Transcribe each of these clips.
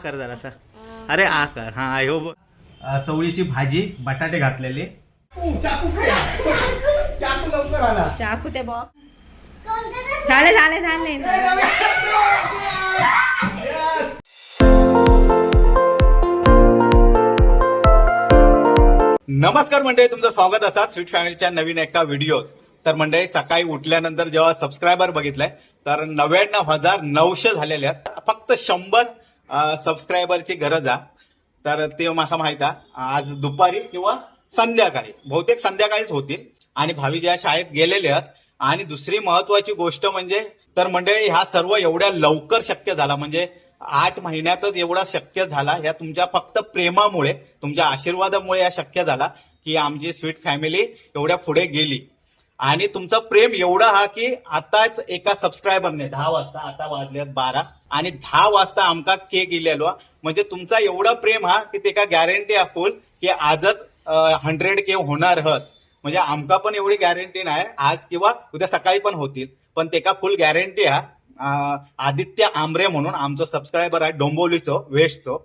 कर जरासा. अरे आ कर. हा हो बघ. चवळीची भाजी, बटाटे घातलेले. चाकू लवकर आला. चाकू ते बॉ झाले झाले झाले. नमस्कार मंडळी, तुमचं स्वागत असा स्वीट फॅमिलीच्या नवीन एका व्हिडिओत. तर मंडळी, सकाळी उठल्यानंतर जेव्हा सबस्क्रायबर बघितलाय तर 99,900 झालेले आहेत. फक्त 100 सबस्क्रायबरची गरज आहे. तर ते मला माहित आहे आज दुपारी किंवा संध्याकाळी, बहुतेक संध्याकाळीच होतील. आणि भावी ज्या शाळेत गेलेले आहेत. आणि दुसरी महत्वाची गोष्ट म्हणजे तर मंडळी, ह्या सर्व एवढ्या लवकर शक्य झाला, म्हणजे 8 महिन्यातच एवढा शक्य झाला. ह्या तुमच्या फक्त प्रेमामुळे, तुमच्या आशीर्वादामुळे या शक्य झाला की आमची स्वीट फॅमिली एवढ्या पुढे गेली. आणि तुमचं प्रेम एवढा हा की आताच एका सबस्क्रायबरने 10 वाजता, आता वाजल्यात 12 आणि 10 वाजता आमका केक इलेलो. म्हणजे तुमचा एवढा प्रेम हा की ते का गॅरंटी आहे फुल की आजच 100K होणार आहात. म्हणजे आमका पण एवढी गॅरंटी नाही आज किंवा उद्या सकाळी पण होतील, पण ते का फुल गॅरंटी आहे. आदित्य आंबरे म्हणून आमचं सबस्क्रायबर आहे, डोंबिवलीचो वेस्टचो.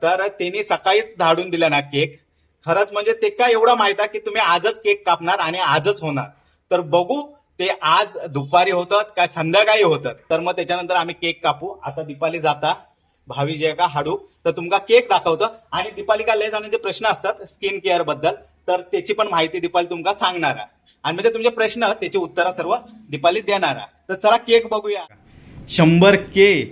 तर त्यांनी सकाळीच धाडून दिला ना केक. खरंच म्हणजे ते का एवढा माहित आहे की तुम्ही आजच केक कापणार आणि आजच होणार. तर बघू ते आज दुपारी होतात काय संध्याकाळी होतात. तर मग त्याच्यानंतर आम्ही केक कापू. आता दीपाली जाता भावी जे का हाडू तर तुमका केक दाखवतो. आणि दीपाली का लय जणांचे प्रश्न असतात स्किन केअर बद्दल, तर त्याची पण माहिती दीपाली तुमका सांगणार आहे. आणि म्हणजे तुमचे प्रश्न त्याची उत्तरं सर्व दीपाली देणार आहे. तर चला केक बघूया. 100K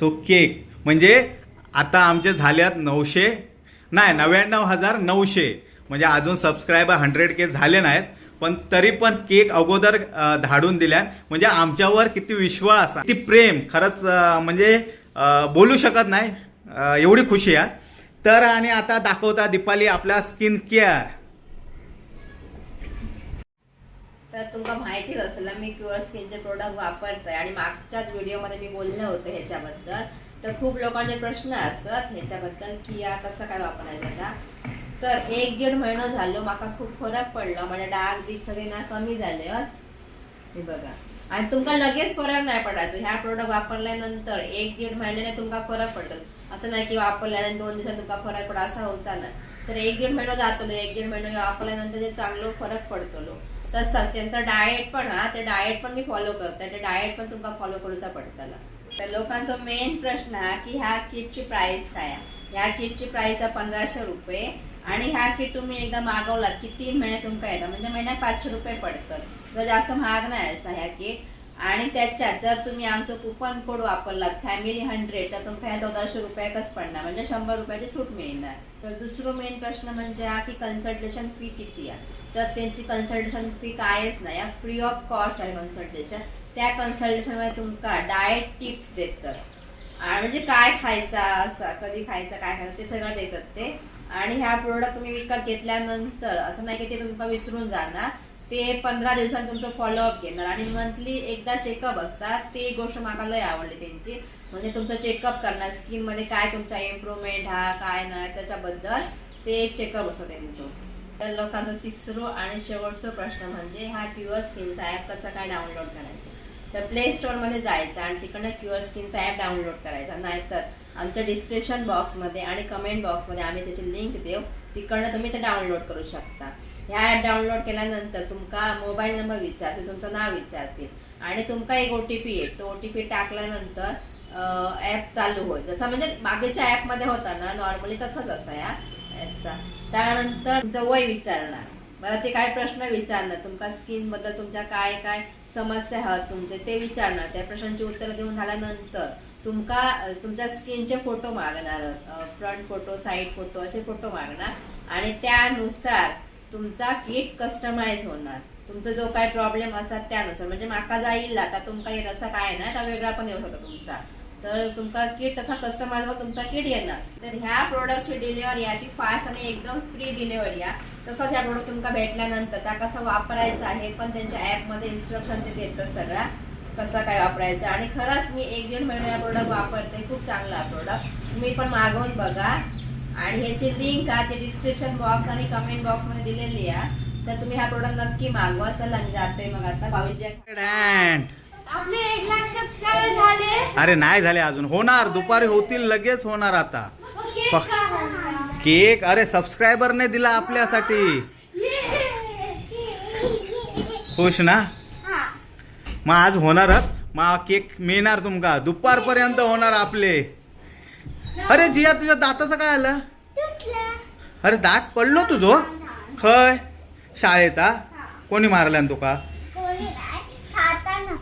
तो केक म्हणजे आता आमचे झाल्यात 99,900. म्हणजे अजून सबस्क्रायबर 100K झाले नाहीत, पण तरी पण केक अगोदर धाडून दिल्या. म्हणजे आमच्यावर किती विश्वास, किती प्रेम, खरंच म्हणजे बोलू शकत नाही, एवढी खुशी आहे. तर आणि आता दाखवता दीपाली आपला स्किन केअर. तर तुमका माहितीच असेल मी क्युअर स्किनचे प्रोडक्ट वापरतोय आणि मागच्याच व्हिडिओमध्ये मी बोलले होते ह्याच्याबद्दल. तर खूप लोकांचे प्रश्न असतात ह्याच्याबद्दल की या कसं काय वापरायचं. तर 1-1.5 महिना झालो माका खूप फरक पडला. म्हणजे डाग बीग सगळे ना कमी झाले. हे बघा, आणि तुमका लगेच फरक नाही पडायचो. ह्या प्रोडक्ट वापरल्यानंतर 1-1.5 महिन्याने तुमका फरक पडतो. असं नाही की वापरल्यानंतर 2 दिवसात तुमका फरक पडा असा होता ना. तर 1-1.5 महिना जातो, 1-1.5 महिना वापरल्यानंतर जे चांगलं फरक पडतो. तसंच त्यांचा डाएट पण ते डाएट पण मी फॉलो करते. ते डाएट पण तुमका फॉलो करूचा पडताला. तर लोकांचा मेन प्रश्न आहे की ह्या किटची प्राइस काय आहे. ह्या किटची प्राइस आहे 1500 रुपये. आणि ह्या किट तुम्ही एकदा मागवलात की 3 महिने तुमका येतात, म्हणजे महिन्यात 500 रुपये पडतात. तर जास्त महाग नाही असा ह्या किट. आणि त्याच्यात जर तुम्ही आमचं कुपन कोड वापरलात family100 तर तुमका ह्या 1400 रुपयाकच पडणार, म्हणजे 100 रुपयाची सूट मिळणार. तर दुसरं मेन प्रश्न म्हणजे हा की कन्सल्टेशन फी किती आहे. तर त्यांची कन्सल्टेशन फी कायच नाही, फ्री ऑफ कॉस्ट आहे कन्सल्टेशन. त्या कन्सल्टेशन मध्ये तुमका डाएट टिप्स देतात. आणि म्हणजे काय खायचा, असं कधी खायचं, काय खायचं ते सगळं देतात ते. आणि ह्या प्रोडक्ट तुम्ही विकत घेतल्यानंतर असं नाही की ते तुमका विसरून जाणार. ते 15 दिवसांनी तुमचं फॉलोअप घेणार आणि मंथली एकदा चेकअप असतात. ते गोष्ट मला लय आवडली त्यांची. म्हणजे तुमचं चेकअप करणार स्किन मध्ये काय तुमचा इम्प्रुव्हमेंट हा काय नाही त्याच्याबद्दल ते एक चेकअप असतं त्यांचं. तर लोकांचा तिसरं आणि शेवटचा प्रश्न म्हणजे हा क्युअर स्किनचा ऍप कसा काय डाउनलोड करायचा. तर प्ले स्टोअर मध्ये जायचं आणि तिकडनं क्युअर स्किनचा ऍप डाउनलोड करायचा. नाहीतर आमच्या डिस्क्रिप्शन बॉक्समध्ये आणि कमेंट बॉक्समध्ये आम्ही त्याची लिंक देऊ, तिकडनं तुम्ही ते डाउनलोड करू शकता. ह्या ऍप डाउनलोड केल्यानंतर तुमका मोबाईल नंबर विचारतील, तुमचं नाव विचारतील आणि तुमका एक OTP येईल. तो OTP टाकल्यानंतर ऍप चालू होईल. जसं म्हणजे बाकीच्या ऍप मध्ये होता ना नॉर्मली तसंच असं या ऍपचा. त्यानंतर तुमचं वय विचारणार, बरं ते काय प्रश्न विचारणार, तुमका स्किन बद्दल तुमच्या काय काय समस्या आहेत तुमचे ते विचारणार. त्या प्रश्नांची उत्तरं देऊन झाल्यानंतर तुमका तुमच्या स्किनचे फोटो मागणार, फ्रंट फोटो, साईड फोटो असे फोटो मागणार. आणि त्यानुसार तुमचा किट कस्टमाइज होणार. तुमचा जो काय प्रॉब्लेम असतात त्यानुसार, म्हणजे माका जाईल आता तुमका येत असं काय नाही, तर वेगळा पण येऊ शकतो तुमचा. तर तुमका किट तसा कस्टमाइज होऊन तुमचा किट येणार. तर ह्या प्रोडक्टची डिलिव्हरी आहे ती फास्ट आणि एकदम फ्री डिलिव्हरी आहे. तसंच ह्या प्रोडक्ट तुमका भेटल्यानंतर त्या कसं वापरायचं आहे पण त्यांच्या ऍपमध्ये इन्स्ट्रक्शन ते देतात सगळा कसं काय वापरायचं. आणि खरंच मी 1-1.5 महिना या प्रोडक्ट वापरते, खूप चांगला प्रोडक्ट. तुम्ही पण मागवून बघा. आणि ह्याची लिंक आहे ती डिस्क्रिप्शन बॉक्स आणि कमेंट बॉक्स मध्ये दिलेली आहे. तर तुम्ही हा प्रोडक्ट नक्की मागवा. चला मी जाते मग आता भावीजी. आपले 1 लाख सबस्क्राईबर झाले. अरे नाही झाले अजून, होणार दुपारी होतील, लगेच होणार आता. केक का आणला? केक अरे सबस्क्रायबरने दिला आपल्यासाठी. खुश ना? हा. मग आज होणारच. मग केक मिळणार तुमका दुपारपर्यंत होणार आपले. अरे जिया तुझ्या दाताचं काय आलं? तुटला. अरे दात पडलो तुझो खय शाळेत? हा? कोणी मारल्यान तुका? कोणी नाही खाताना.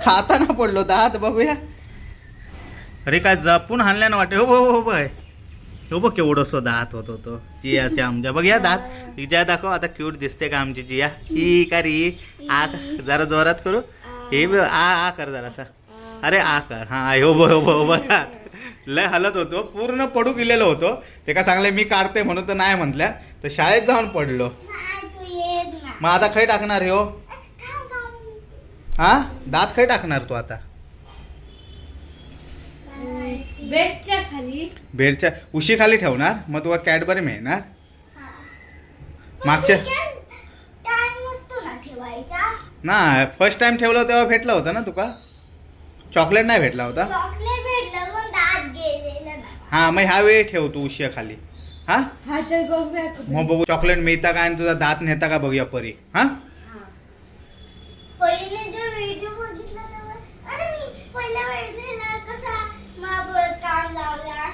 खाताना पडलो दात, बघूया. अरे काय जपून हाणल्यानं वाटे. हो हो हो बाय, हो बघ केवढंसो दात होत होतो जियाच्या आमच्या. बघ या दात जिया दाखव आता, क्यूट दिसते का आमची जिया? ही का री? आ जरा जोरात करू. हे बघ, आ कर जरासा. अरे आ कर. हा हो बरोबर दात लय हलत होतो, पूर्ण पडू गेलेलो होतो. ते का सांगले मी काढते म्हणून तर नाही म्हटल्या, तर शाळेत जाऊन पडलो. नाही तू येत ना. मग आता खय टाकणार हो? हा दात खय टाकणार तू आता? बेडच्या खाली. बेडच्या उशी खाली ठेवणार, मग तुला कॅडबरी मिळणार. मागच्या टाइम नसतो ना ठेवायचा. ना फर्स्ट टाइम ठेवलं तेव्हा भेटला होता ना तुका? चॉकलेट नाही भेटला होता? चॉकलेट भेटलं पण दात गेलेलं ना. हा मग ह्या वेळी ठेव तू उशी खाली. हा हा चल बघूया. मग बघू चॉकलेट मिळता का आणि तुझा दात नेता का बघूया परी. हा परीने जो व्हिडिओ बघितला तेव्हा अरे मी पहिल्या व्हिडिओला कसा महाबळ काम लावला.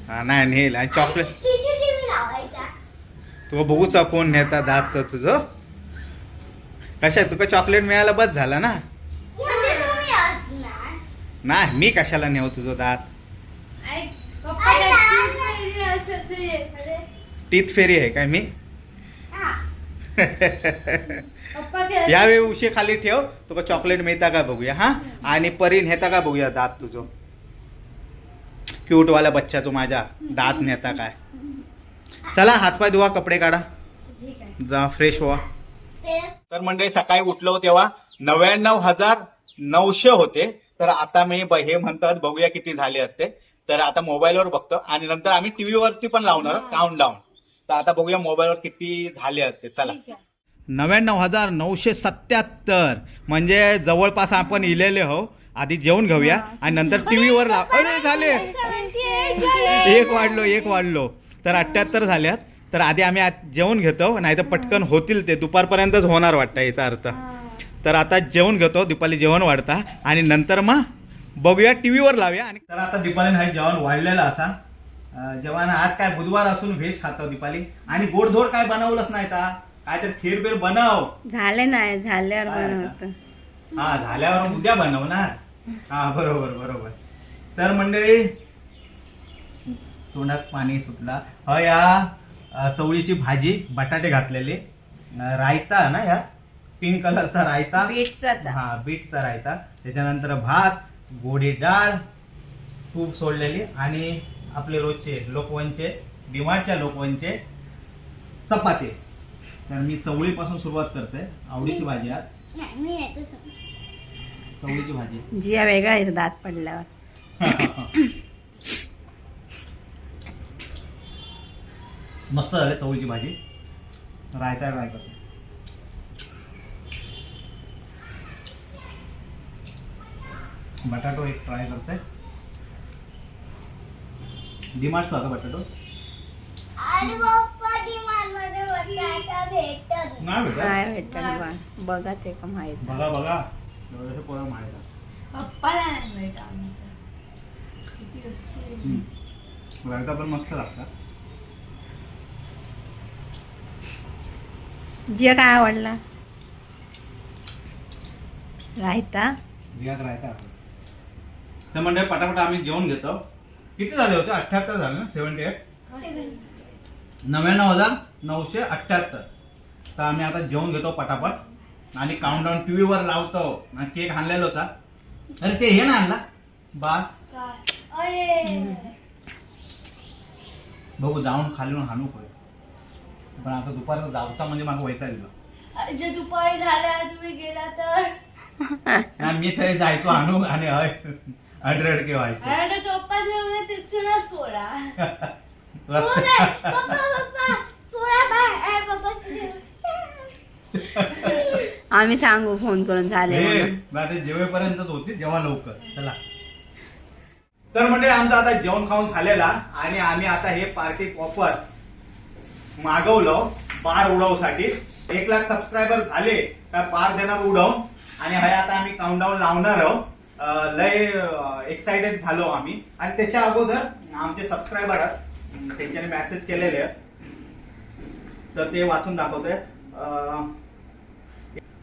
हा नाही नेल. आणि चॉकलेट सीसीटीव्ही लावायचा. तुला बघूचा कोण नेता दात तर तुझं. कशा तुका चॉकलेट मिळायला बस झाला ना. म्हणजे तुम्ही असणार. नाही मी कशाला नेऊ तुझं दात. टीथ फेरी आहे काय मी? यावेळी उशी खाली ठेव, तुका चॉकलेट मिळता का बघूया. हा आणि परी नेता का बघूया दात तुझं. क्यूट वाला बच्चा तू माझ्या दात नेता काय. चला हातपाय धुवा, कपडे काढा, जा फ्रेश व्हा. तर मंडळी सकाळी उठलो तेव्हा 99,900 होते. तर आता मी हे म्हणतात बघूया किती झाले असते. तर आता मोबाईलवर बघतो आणि नंतर आम्ही टीव्ही वरती पण लावणार काउंट डाऊन. तर आता बघूया मोबाईलवर किती झाले असते. चला 99,977 म्हणजे जवळपास आपण इलेले हो. आधी जेवण घेऊया आणि नंतर टीव्हीवर लाव. अरे झाले, एक वाढलो तर 78 झाल्यात. तर आधी आम्ही जेवण घेतो, नाही तर पटकन होतील ते दुपारपर्यंतच होणार वाटतं याचा अर्थ. तर आता जेवण घेतो, दीपाली जेवण वाढता आणि नंतर मग बघूया टीव्हीवर लावूया. आणि तर आता दीपालीने हा जेवण वाढलेलं असा. जेवण आज काय बुधवार असून व्हेज खातो दीपाली. आणि गोडधोड काय बनवलंच नाही का? काहीतरी खीर बीर बनव. झाले नाही, झाल्यावर बनवतो. हा झाल्यावर उद्या बनवणार. हा बरोबर. तर मंडळी तोंडात पाणी सुटला. या चवळीची भाजी, बटाटे घातलेले, रायता ना, या पिंक कलरचा रायता, बीटचा. हा बीटचा रायता, त्याच्यानंतर भात, गोडी डाळ, तूप सोडलेली आणि आपले रोजचे लोकवनचे, डिमार्टच्या लोकवनचे चपाती. तर मी चवळीपासून सुरुवात करते. आवडीची भाजी आज चवळीची भाजी. जिया वेगळा आहे दात पडल्यावर. मस्त झाले चवळीची भाजी. रायता ट्राय करते. बटाटो एक ट्राय करते. डिमार्टचा होता बटाटो. अरे बाप्पा डिमांडमध्ये बटाटा भेटत नाही भेटत. काय भेटल बघा ते का माहित. बघा एवढ्याशा पोरं माहित आहे. पप्पाला नाही भेटत आमच्या. किती असेल. रायता पण मस्त लागतात. जिया काय आवडला? रायता. जियात रायता. तर म्हणजे पटापट आम्ही जेवण घेतो. किती झाले होते? 78 झाले ना? 78. 99,978. तर आम्ही आता जेवण घेतो पटापट आणि काउंटडाऊन टीव्ही वर लावतो. केक आणलेलोच. अरे ते हे ना आणला बा. अरे बघू जाऊन खाली हाणू पडेल. पण आता दुपारचं जाऊचा म्हणजे मला वैताग दिला. जे दुपारी झाल्या तुम्ही गेला तर मी ते जायचो आणू आणि 100K व्हायचं. अरे पप्पा जेव्हा तिथूनच पोळा. आम्ही सांगू फोन करून झाले म्हणून. आता जेवेपर्यंतच होती जेव्हा लवकर चला. तर म्हणजे आमचं आता जेवण खाऊन झालेला आणि आम्ही आता हे पार्टी पॉपर मागवलं बार उडवसाठी. 1 लाख सबस्क्रायबर झाले तर बार देणार उडवून आणि हे आता आम्ही काउंटडाऊन लावणार आहोत. लय एक्साइटेड झालो आम्ही. आणि त्याच्या अगोदर आमचे सबस्क्रायबर त्यांच्याने मेसेज केलेले तर ते वाचून दाखवतोय.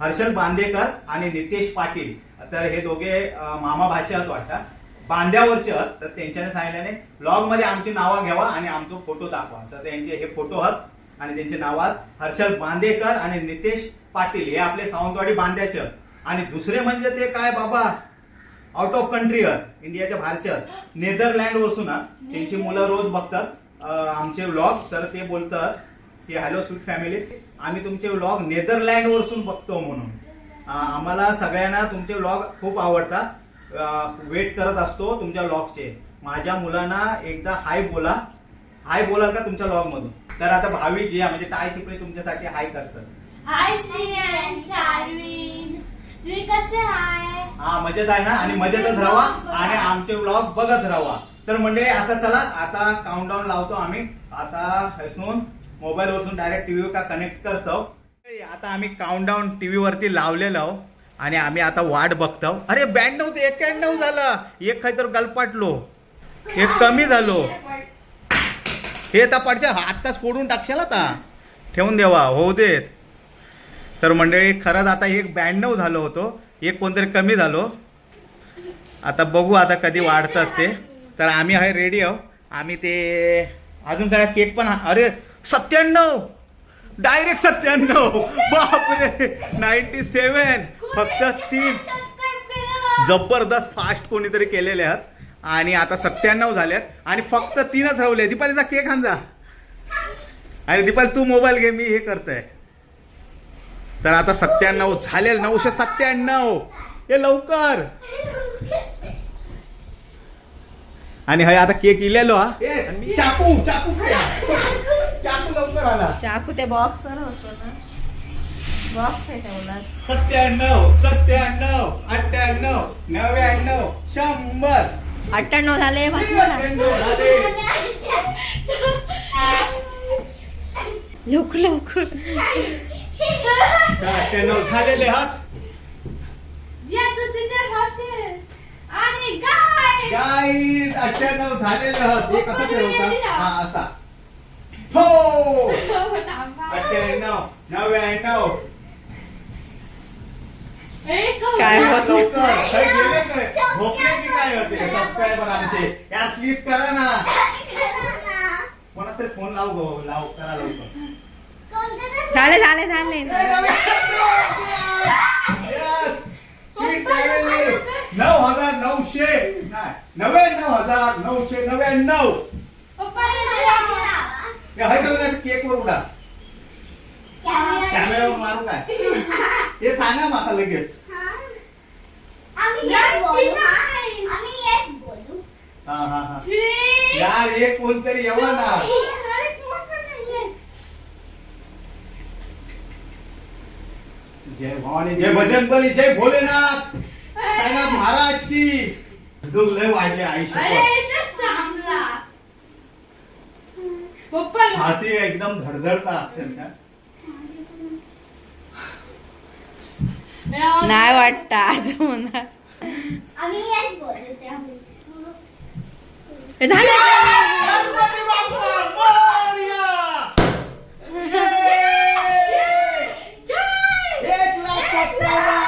हर्षल बांदेकर आणि नितेश पाटील तर हे दोघे मामा भाचे आहेत वाटतं, बांद्यावरचे आहेत. तर त्यांच्याने सांगितल्याने ब्लॉग मध्ये आमची नावं घ्यावा आणि आमचे फोटो दाखवा. तर त्यांचे हे फोटो आहेत आणि त्यांचे नाव आहेत हर्षल बांदेकर आणि नितेश पाटील. हे आपले सावंतवाडी बांद्याचे आहेत. आणि दुसरे म्हणजे ते काय बाबा आउट ऑफ कंट्री आहेत, इंडियाच्या बाहेरचे आहेत, नेदरलँड वरसून. त्यांची मुलं रोज बघतात आमचे व्लॉग. तर ते बोलतात की हॅलो स्वीट फॅमिली, आम्ही तुमचे व्लॉग नेदरलँड वरसून बघतो म्हणून. आम्हाला सगळ्यांना तुमचे व्लॉग खूप आवडतात. वेट करत असतो तुमच्या व्लॉगचे. माझ्या मुलांना एकदा हाय बोलाल का तुमच्या व्लॉग मधून. तर आता भावी जी म्हणजे टाय चिपळे तुमच्यासाठी हाय करतात. हाय श्रेयन शारविन, तुम्ही कसे आहे? हा मजेत आहे ना. आणि मजेतच राहा आणि आमचे व्लॉग बघत राहा. तर म्हणजे आता चला आता काउंटडाऊन लावतो आम्ही. आता हसून मोबाईल वरसून डायरेक्ट टीव्ही का कनेक्ट करतो. आता आम्ही काउंटडाऊन टीव्ही वरती लावलेलो आहोत आणि आम्ही आता वाट बघतो. अरे 92 ते 91 झाला. एक काही तर गलपाटलो, एक कमी झालो. हे आता पडच्या आत्ताच फोडून टाकशाल आता, ठेवून देवा होऊ देत. तर मंडळी खरंच आता एक 92 झालो होतो, एक कोणतरी कमी झालो. आता बघू आता कधी वाढतात ते. तर आम्ही आहे रेडी आहो. आम्ही ते अजून काय केक पण. अरे 97 डायरेक्ट 97 बापरे 97 फक्त 3 जबरदस्त फास्ट कोणीतरी केलेले आहेत. आणि आता 97 झाल्यात आणि फक्त 3च राहिले. दीपालीचा केक आणजा. अरे दीपाली तू मोबाईल घे, मी हे करतोय. तर आता 97 झाले. 997 हे लवकर. आणि हे आता केक इलेलो. चाकू चाकू चाकू लवकर आला. चाकू ते बॉक्स वर होतो ना, बॉक्स ठेवला. 97 97 98 99 100 98 झाले. 98 झाले. लवकर लवकर 98 झालेले हात. गाईज 98 झालेले हात. हे कसं फिरवता. हा असा हो 98 99 काय लवकर गेले काय झोपले की काय होते सबस्क्रायबर आमचे. यार प्लीज करा ना. कोणा तरी फोन लाव गो लाव करा लवकर. झाले झाले झाले. Sweet family 9999 99,999. केक वर उडा. कॅमेरावर मारू काय हे सांगा मला लगेच. हा हा हा यार एक कोणतरी यावं ना. जय भवानी जय बजरंगबली जय भोलेनाथ साईनाथ महाराज की. दुःख लय वाढले आयुष्य. छाती एकदम धडधडता अक्षरशः. नाही वाटत अजून. झाले. गणपती बाप्पा मोरया. 1 लाख सबस्क्रायबर.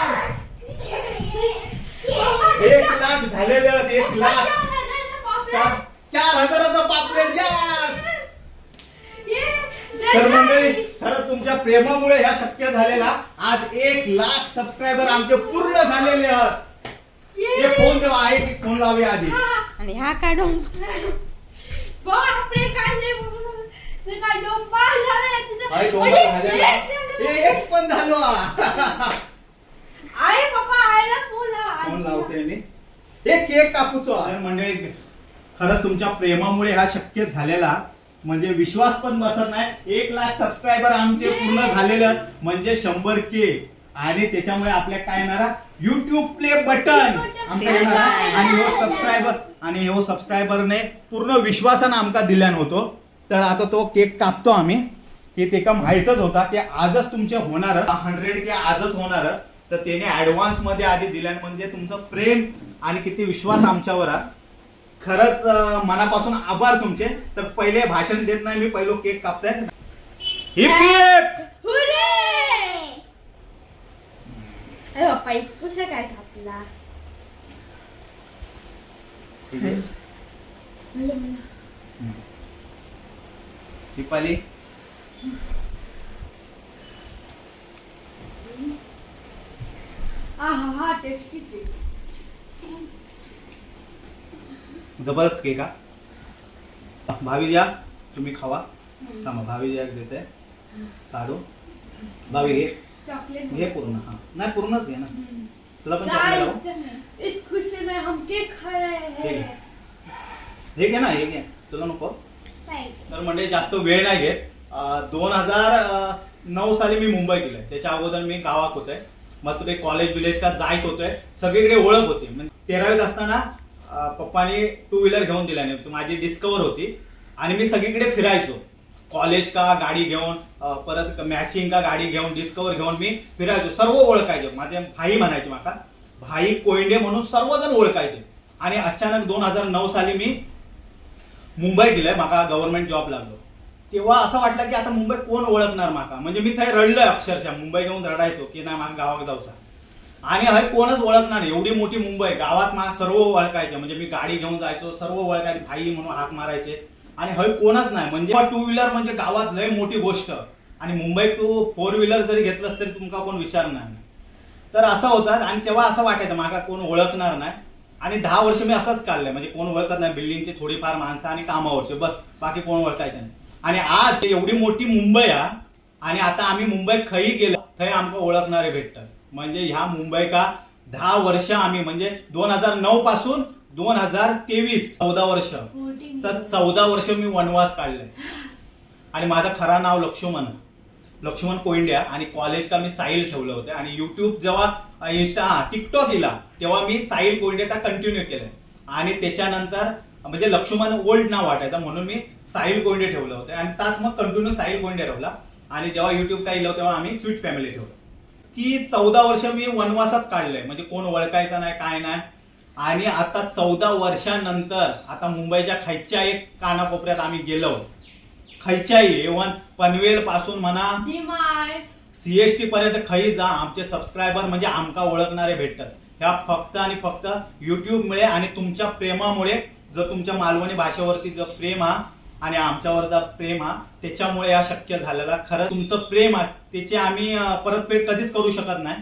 1 लाख झालेले आहेत. 1 लाख 4,000चा पापलेट. तर मंडळी खरं तुमच्या प्रेमामुळे ह्या शक्य झालेला. आज 1 लाख सबस्क्रायबर आमचे पूर्ण झालेले आहेत. हे फोन देवा आहे की फोन लावे आधी. आणि हा काढून एक पण झालो. फोन लावते मी. एक केक कापूचो. मंडळी खरंच तुमच्या प्रेमामुळे हा शक्य झालेला. म्हणजे विश्वास पण बसत नाही. 1 लाख सबस्क्रायबर आमचे पूर्ण झालेले म्हणजे 100K आणि त्याच्यामुळे आपल्या काय येणार युट्यूब प्ले बटन आमका येणार आणि हो सबस्क्रायबरने पूर्ण विश्वासानं आमका दिल्यान होतो. तर आता तो केक कापतो आम्ही की ते माहितच होता की आजच तुमचे होणारच 100K आजच होणार. तर त्याने ऍडव्हान्स मध्ये आधी दिल्यान म्हणजे तुमचं प्रेम आणि किती विश्वास आमच्यावर आहे. खरंच मनापासून आभार तुमचे. तर पहिले भाषण देत नाही मी, पहिलो केक कापताय. हिप हिप अरे बाप्पा इतकुशा काय कापला दीपाली हा टेस्टी केक जबरदस्त केक हा. भावी या तुम्ही खावा. थांबा भावी या देते काढू. भावी घे चॉकलेट घे पूर्ण. हा नाही पूर्णच घे ना. तुला पण चॉकलेट लावू. इस खुशी में हम केक खा रहे हैं. हे घे ना हे घे. तुला नको. तर म्हणजे जास्त वेळ नाही घेत. 2009 साली मी मुंबई गेलोय. त्याच्या अगोदर मी गावात होतोय. मस्त ते कॉलेज विलेज का जायत होतोय. सगळीकडे ओळख होती. म्हणजे 13वीत असताना पप्पानी 2 व्हीलर घेऊन दिल्याने माझी डिस्कवर होती आणि मी सगळीकडे फिरायचो. कॉलेज का गाडी घेऊन परत मॅचिंग का गाडी घेऊन डिस्कवर घेऊन मी फिरायचो. सर्व ओळखायचे. माझे भाई म्हणायचे माका भाई कोयंडे म्हणून सर्वजण ओळखायचे. आणि अचानक 2009 साली मी मुंबई गेलोय. माका गव्हर्नमेंट जॉब लागलो. तेव्हा असं वाटलं की आता मुंबई कोण ओळखणार माका. म्हणजे मी थंय रडलोय अक्षरशः. मुंबई घेऊन रडायचो की नाही माका गावात जाऊचा. आणि हय कोणच ओळखणार. एवढी मोठी मुंबई गावात मला सर्व ओळखायचे. म्हणजे मी गाडी घेऊन जायचो सर्व ओळखायचे. भाई म्हणून हाक मारायचे. आणि हय कोणच नाही. म्हणजे 2 व्हीलर म्हणजे गावात लय मोठी गोष्ट. आणि मुंबईत तू 4 व्हीलर जरी घेतलंस तरी तुमका कोण विचारणार नाही. तर असं होतं. आणि तेव्हा असं वाटायचं माका कोण ओळखणार नाही. आणि 10 वर्ष मी असंच काढलंय. म्हणजे कोण ओळखत नाही. बिल्डिंगची थोडीफार माणसं आणि कामावरचे बस, बाकी कोण ओळखायचे नाही. आणि आज एवढी मोठी मुंबई आहे. आणि आता आम्ही मुंबई खई गेलो थंय आमका ओळखणारे भेटतात. म्हणजे ह्या मुंबई का 10 वर्ष आम्ही म्हणजे 2009 पासून 2023 14 वर्ष. तर 14 वर्ष मी वनवास काढलाय. आणि माझं खरा नाव लक्ष्मण कोयंडे. आणि कॉलेज का मी साहिल ठेवलं होतं. आणि युट्यूब जेव्हा टिकटॉक इला तेव्हा मी साहिल कोयंडेचा कंटिन्यू केलंय. आणि त्याच्यानंतर म्हणजे लक्ष्मण ओल्ड नाव वाटायचं म्हणून मी साहिल कोयंडे ठेवलं होतं. आणि ताच मग कंटिन्यू साहिल कोयंडे ठेवला. आणि जेव्हा युट्यूब काय इलं तेव्हा आम्ही स्वीट फॅमिली ठेवलं. की 14 वर्ष मी वनवासात काढलंय. म्हणजे कोण ओळखायचं नाही काय नाही. आणि आता 14 वर्षानंतर आता मुंबईच्या खायच्या एक कानाकोपऱ्यात आम्ही गेलो. खायच्याही इव्हन पनवेल पासून म्हणा CST पर्यंत खई जा. आमचे सबस्क्रायबर म्हणजे आमका ओळखणारे भेटतात. ह्या फक्त आणि फक्त युट्यूबमुळे आणि तुमच्या प्रेमामुळे. जो तुमच्या मालवणी भाषेवरती जो प्रेम हा आणि आमच्यावरचा प्रेम हा त्याच्यामुळे हा शक्य झालेला. खरं तुमचं प्रेम आहे त्याची आम्ही परतफेड कधीच करू शकत नाही.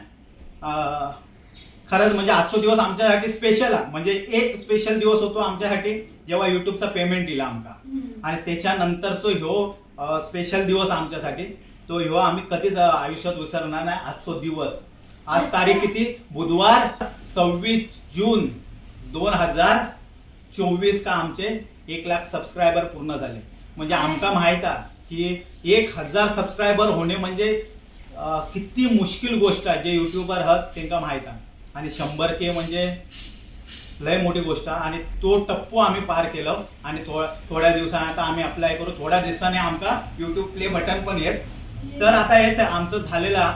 खरंच म्हणजे आजचा दिवस आमच्यासाठी स्पेशल आहे. म्हणजे एक स्पेशल दिवस होतो आमच्यासाठी जेव्हा युट्यूबचा पेमेंट दिला आमका. आणि त्याच्यानंतरचो ह्यो स्पेशल दिवस आमच्यासाठी. तो ह्यो आम्ही कधीच आयुष्यात विसरणार नाही. आजचा दिवस आज तारीख किती बुधवार 26 जून 2024 का आमचे 1 लाख सबस्क्रायबर पूर्ण झाले. म्हणजे आमका माहित आहे की 1000 सबस्क्रायबर होणे म्हणजे किती मुश्किल गोष्ट आहे. जे युट्यूबर आहेत त्यांना माहित आहे. आणि 100K म्हणजे लय मोठी गोष्ट आहे. आणि तो टप्पू आम्ही पार केलो. आणि थोड्या दिवसांनी आता आम्ही अप्लाय करू. थोड्या दिवसांनी आमका युट्यूब प्ले बटन पण येत. तर आता हेच आमचं झालेला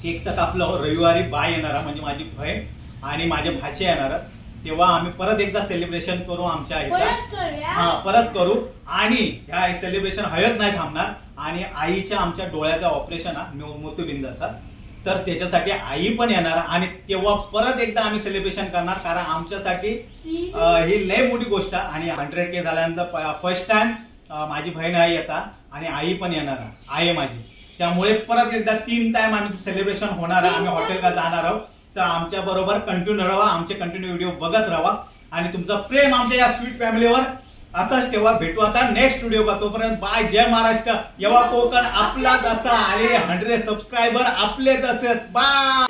केक तर कापलं. रविवारी बाय येणार म्हणजे माझी बहीण आणि माझे भाचे येणार. तेव्हा आम्ही परत एकदा सेलिब्रेशन करू आमच्या ह्याच्या. परत करू. आणि ह्या सेलिब्रेशन हयच नाही थांबणार. आणि आईच्या आमच्या डोळ्याचा ऑपरेशन आहे मोतीबिंदाचा. तर त्याच्यासाठी आई पण येणार. आणि तेव्हा परत एकदा आम्ही सेलिब्रेशन करणार. कारण आमच्यासाठी ही लय मोठी गोष्ट आहे. आणि 100K झाल्यानंतर फर्स्ट टाइम माझी बहीण आई येतात आणि आई पण येणार आहे माझी. त्यामुळे परत एकदा 3 टाइम आम्ही सेलिब्रेशन होणार आहे. आम्ही हॉटेलला जाणार आहोत. तर आमच्या बरोबर कंटिन्यू राहा. आमचे कंटिन्यू व्हिडिओ बघत राहा. आणि तुमचं प्रेम आमच्या या स्वीट फॅमिलीवर असंच तेव्हा भेटू आता नेक्स्ट व्हिडिओ का. तोपर्यंत बाय. जय महाराष्ट्र. येवा कोकण आपलाच असा. आलेले 100 सबस्क्रायबर आपलेच असत. बाय.